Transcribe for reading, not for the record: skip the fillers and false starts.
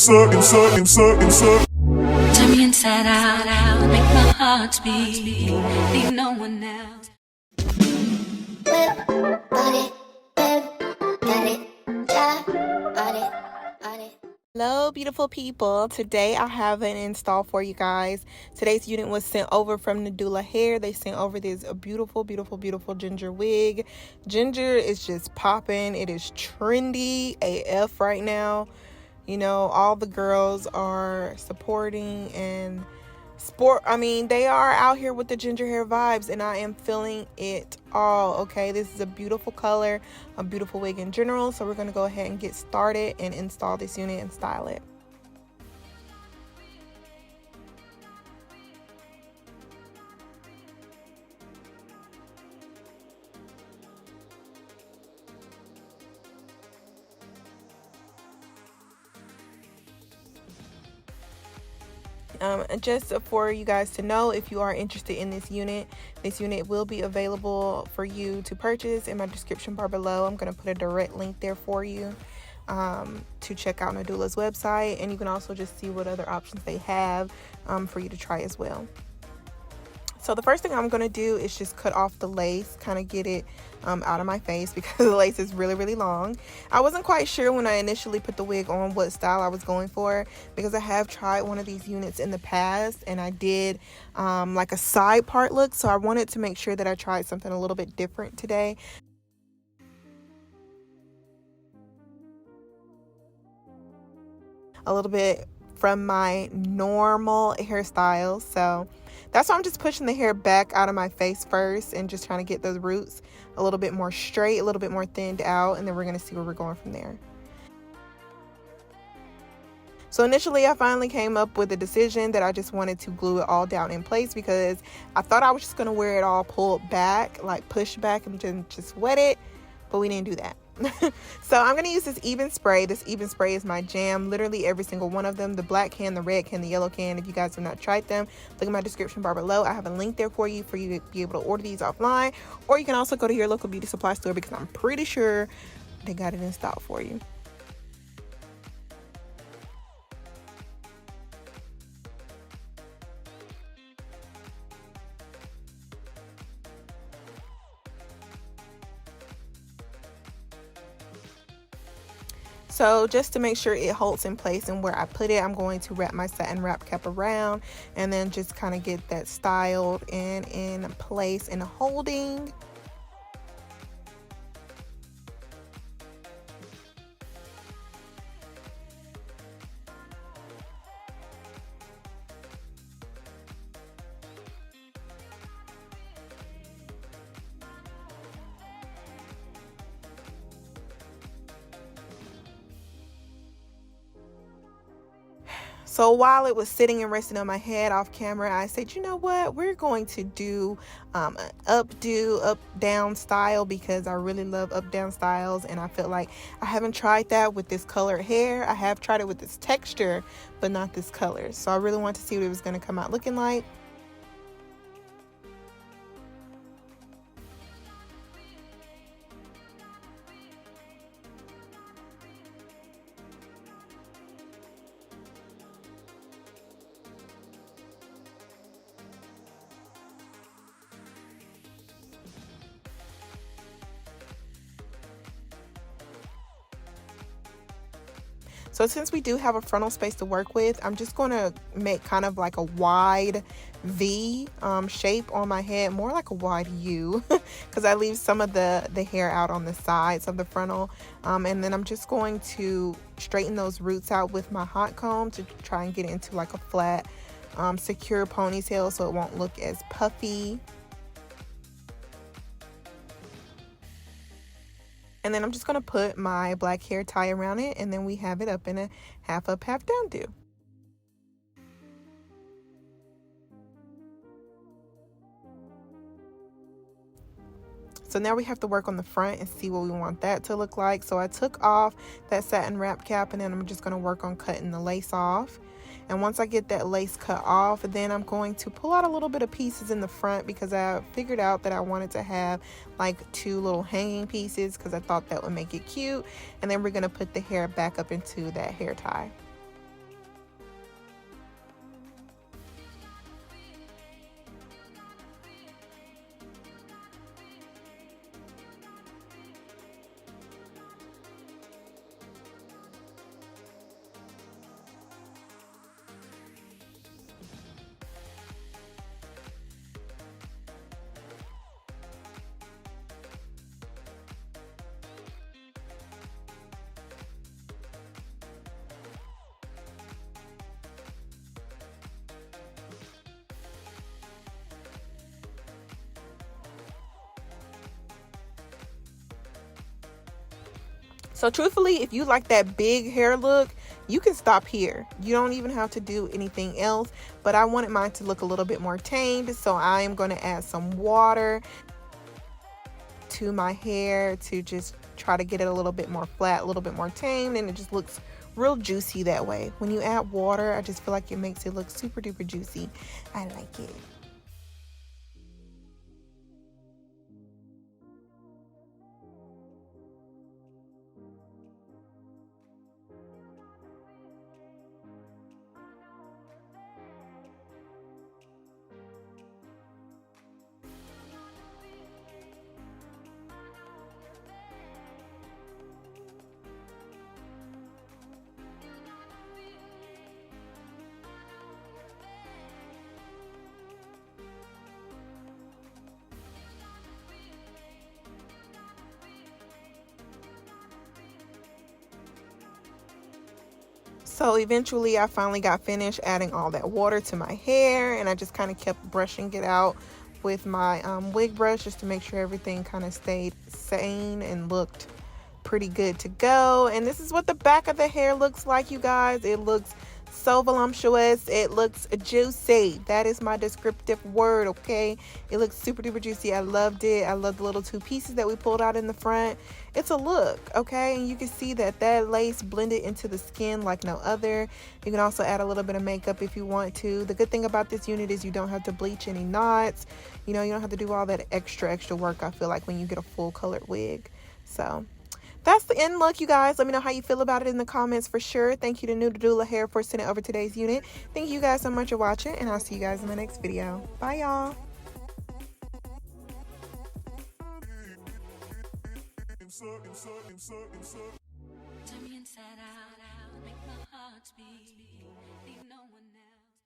Turn me inside out, make my heart beat, need no one else. Hello beautiful people, today I have an install for you guys. Today's unit was sent over from Nadulahair. They sent over this beautiful ginger wig. Ginger is just popping. It is trendy AF right now. You know, all the girls are supporting and they are out here with the ginger hair vibes, and I am feeling it all. Okay, this is a beautiful color, a beautiful wig in general, so we're going to go ahead and get started and install this unit and style it. Just for you guys to know, if you are interested in this unit will be available for you to purchase in my description bar below. I'm going to put a direct link there for you to check out Nadula's website, and you can also just see what other options they have for you to try as well. So the first thing I'm going to do is just cut off the lace, kind of get it out of my face because the lace is really long. I wasn't quite sure when I initially put the wig on what style I was going for, because I have tried one of these units in the past and I did like a side part look, so I wanted to make sure that I tried something a little bit different today. A little bit from my normal hairstyle, so that's why I'm just pushing the hair back out of my face first and just trying to get those roots a little bit more straight, a little bit more thinned out, and then we're going to see where we're going from there. So initially I finally came up with a decision that I just wanted to glue it all down in place, because I thought I was just going to wear it all pulled back, like pushed back, and then just wet it, but we didn't do that. So I'm going to use this even spray. This even spray is my jam. Literally every single one of them, the black can, the red can, the yellow can. If you guys have not tried them, look at my description bar below. I have a link there for you to be able to order these offline, or you can also go to your local beauty supply store, because I'm pretty sure they got it in stock for you. So just to make sure it holds in place and where I put it, I'm going to wrap my satin wrap cap around and then just kind of get that styled and in place and holding. So while it was sitting and resting on my head off camera, I said, you know what, we're going to do an up down style, because I really love up down styles, and I feel like I haven't tried that with this colored hair. I have tried it with this texture, but not this color. So I really want to see what it was going to come out looking like. So since we do have a frontal space to work with, I'm just going to make kind of like a wide V shape on my head, more like a wide U, because I leave some of the hair out on the sides of the frontal. And then I'm just going to straighten those roots out with my hot comb to try and get it into like a flat, secure ponytail, so it won't look as puffy. And then I'm just going to put my black hair tie around it, and then we have it up in a half up, half down do. So now we have to work on the front and see what we want that to look like. So I took off that satin wrap cap, and then I'm just going to work on cutting the lace off. And once I get that lace cut off, then I'm going to pull out a little bit of pieces in the front, because I figured out that I wanted to have like 2 little hanging pieces, because I thought that would make it cute. And then we're going to put the hair back up into that hair tie. So truthfully, if you like that big hair look, you can stop here. You don't even have to do anything else. But I wanted mine to look a little bit more tamed, so I am going to add some water to my hair to just try to get it a little bit more flat, a little bit more tamed, and it just looks real juicy that way. When you add water, I just feel like it makes it look super duper juicy. I like it. So eventually I finally got finished adding all that water to my hair, and I just kind of kept brushing it out with my wig brush just to make sure everything kind of stayed sane and looked pretty good to go. And this is what the back of the hair looks like, you guys. It looks so voluptuous. It looks juicy. That is my descriptive word, okay? It looks super duper juicy. I loved it. I love the little two pieces that we pulled out in the front. It's a look, okay? And you can see that that lace blended into the skin like no other. You can also add a little bit of makeup if you want to. The good thing about this unit is you don't have to bleach any knots. You know, you don't have to do all that extra work, I feel like, when you get a full colored wig. So that's the end look, you guys. Let me know how you feel about it in the comments for sure. Thank you to Nadulahair for sending over today's unit. Thank you guys so much for watching, and I'll see you guys in my next video. Bye, y'all. Turn me inside out, make my heart beat.